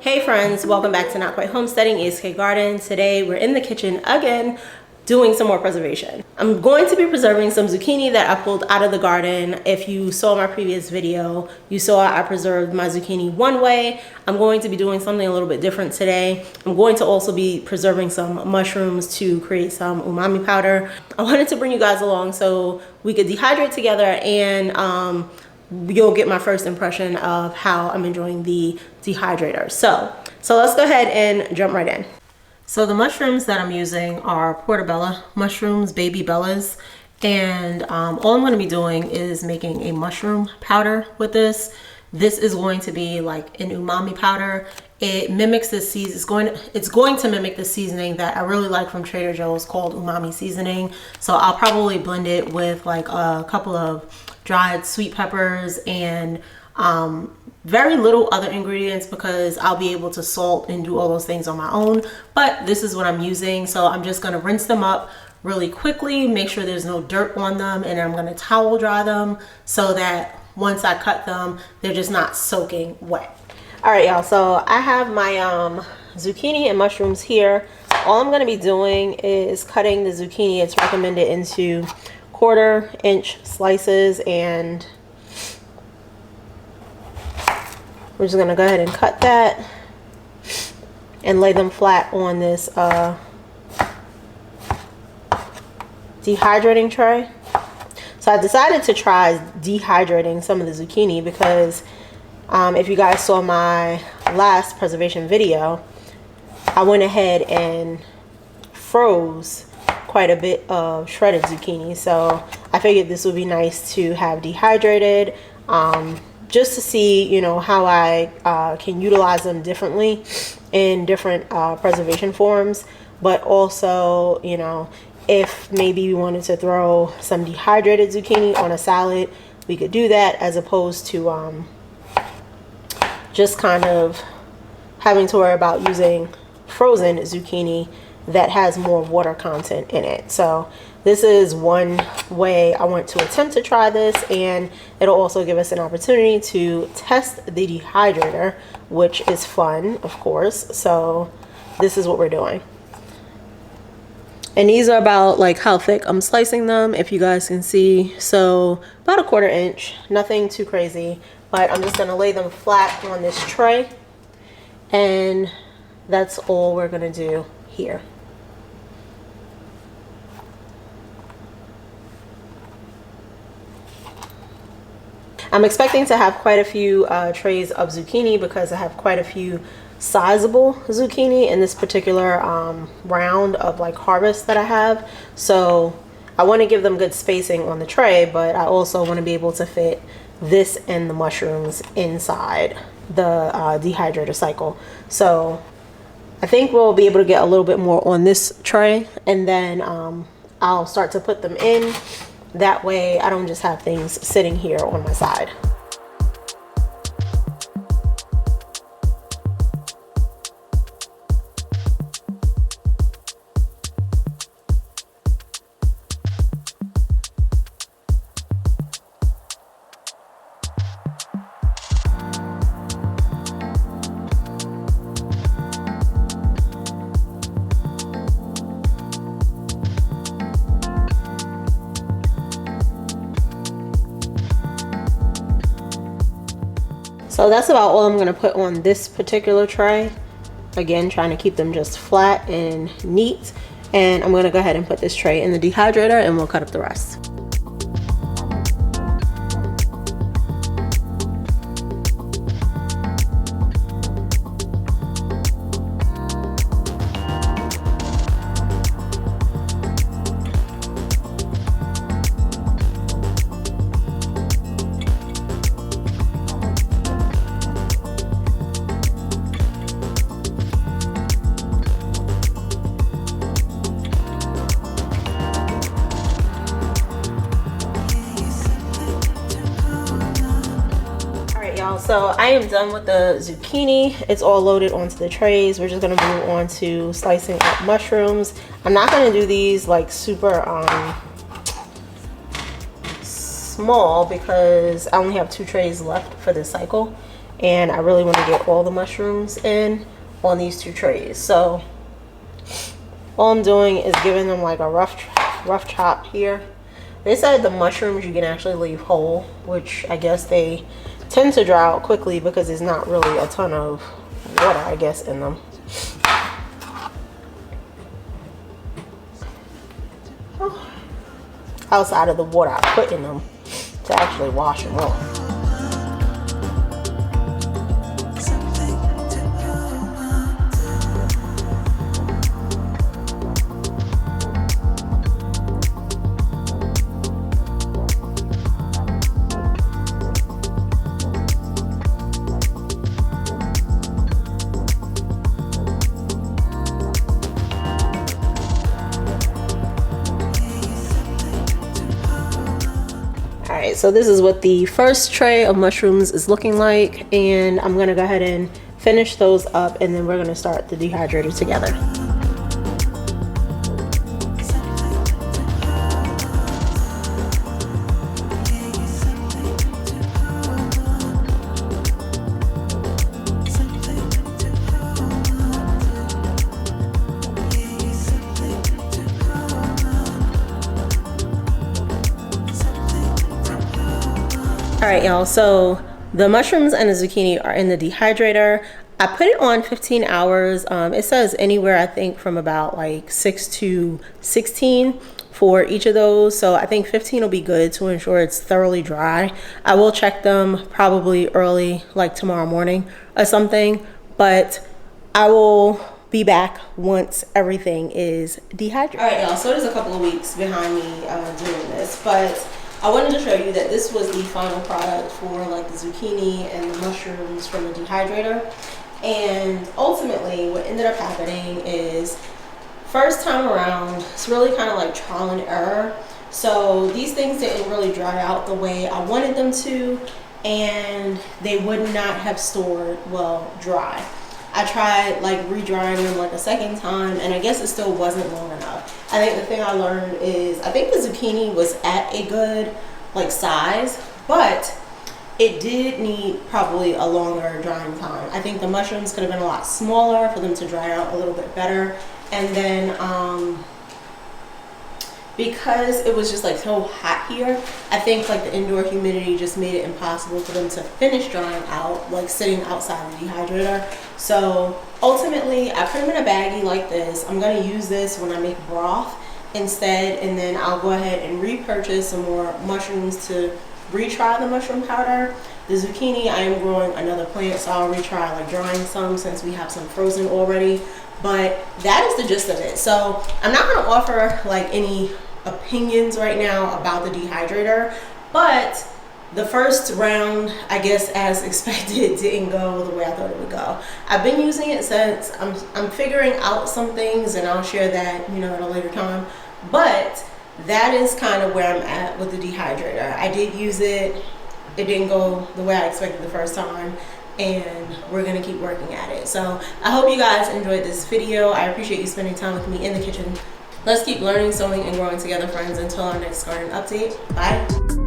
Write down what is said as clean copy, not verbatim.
Hey friends, welcome back to Not Quite Homesteading, ESK Garden. Today we're in the kitchen again doing some more preservation. I'm going to be preserving some zucchini that I pulled out of the garden. If you saw my previous video, you saw I preserved my zucchini one way. I'm going to be doing something a little bit different today. I'm going to also be preserving some mushrooms to create some umami powder. I wanted to bring you guys along so we could dehydrate together and you'll get my first impression of how I'm enjoying the dehydrator. So let's go ahead and jump right in. So the mushrooms that I'm using are portobello mushrooms, baby bellas, and all I'm going to be doing is making a mushroom powder with this. This is going to be like an umami powder. It mimics the season. It's going to mimic the seasoning that I really like from Trader Joe's called umami seasoning. So I'll probably blend it with like a couple of dried sweet peppers and very little other ingredients because I'll be able to salt and do all those things on my own. But this is what I'm using. So I'm just going to rinse them up really quickly, make sure there's no dirt on them, and I'm going to towel dry them so that once I cut them, they're just not soaking wet. All right, y'all, so I have my zucchini and mushrooms here. All I'm going to be doing is cutting the zucchini. It's recommended into 1/4 inch slices, and we're just going to go ahead and cut that and lay them flat on this dehydrating tray. So I decided to try dehydrating some of the zucchini because if you guys saw my last preservation video, I went ahead and froze quite a bit of shredded zucchini. So I figured this would be nice to have dehydrated just to see, you know, how I can utilize them differently in different preservation forms. But also, you know, if maybe we wanted to throw some dehydrated zucchini on a salad, we could do that, as opposed to just kind of having to worry about using frozen zucchini that has more water content in it. So this is one way I want to attempt to try this, and it'll also give us an opportunity to test the dehydrator, which is fun, of course. So this is what we're doing. And these are about like how thick I'm slicing them, if you guys can see. So about 1/4 inch, nothing too crazy, but I'm just gonna lay them flat on this tray, and that's all we're gonna do here. I'm expecting to have quite a few trays of zucchini because I have quite a few sizable zucchini in this particular round of like harvest that I have. So I want to give them good spacing on the tray, but I also want to be able to fit this and the mushrooms inside the dehydrator cycle. So I think we'll be able to get a little bit more on this tray, and then I'll start to put them in. That way I don't just have things sitting here on my side. So that's about all I'm going to put on this particular tray. Again, trying to keep them just flat and neat. And I'm going to go ahead and put this tray in the dehydrator, and we'll cut up the rest. So I am done with the zucchini. It's all loaded onto the trays. We're just gonna move on to slicing up mushrooms. I'm not gonna do these like super small because I only have 2 trays left for this cycle, and I really want to get all the mushrooms in on these 2 trays. So all I'm doing is giving them like a rough chop here. They said the mushrooms you can actually leave whole, which I guess they tend to dry out quickly because there's not really a ton of water, I guess, in them. Outside of the water I put in them to actually wash them off. Alright, so this is what the first tray of mushrooms is looking like, and I'm going to go ahead and finish those up, and then we're going to start the dehydrator together. All right, y'all, so the mushrooms and the zucchini are in the dehydrator. I put it on 15 hours. It says anywhere, I think, from about like 6 to 16 for each of those. So I think 15 will be good to ensure it's thoroughly dry. I will check them probably early, like tomorrow morning or something, but I will be back once everything is dehydrated. All right, y'all, so there's a couple of weeks behind me doing this, but I wanted to show you that this was the final product for like the zucchini and the mushrooms from the dehydrator. And ultimately what ended up happening is, first time around, it's really kind of like trial and error. So these things didn't really dry out the way I wanted them to, and they would not have stored well dry. I tried like re-drying them like a second time, and I guess it still wasn't long enough. I think the thing I learned is, I think the zucchini was at a good like size, but it did need probably a longer drying time. I think the mushrooms could have been a lot smaller for them to dry out a little bit better. And then because it was just like so hot here, I think like the indoor humidity just made it impossible for them to finish drying out, like sitting outside the dehydrator. So ultimately I put them in a baggie like this. I'm going to use this when I make broth instead, and then I'll go ahead and repurchase some more mushrooms to retry the mushroom powder. The zucchini, I am growing another plant, so I'll retry like drying some since we have some frozen already. But that is the gist of it. So I'm not going to offer like any opinions right now about the dehydrator, but the first round, I guess as expected, didn't go the way I thought it would go. I've been using it since. I'm figuring out some things, and I'll share that, you know, at a later time. But that is kind of where I'm at with the dehydrator. I did use it. It didn't go the way I expected the first time, and we're gonna keep working at it. So I hope you guys enjoyed this video. I appreciate you spending time with me in the kitchen. Let's keep learning, sewing, and growing together, friends. Until our next garden update. Bye.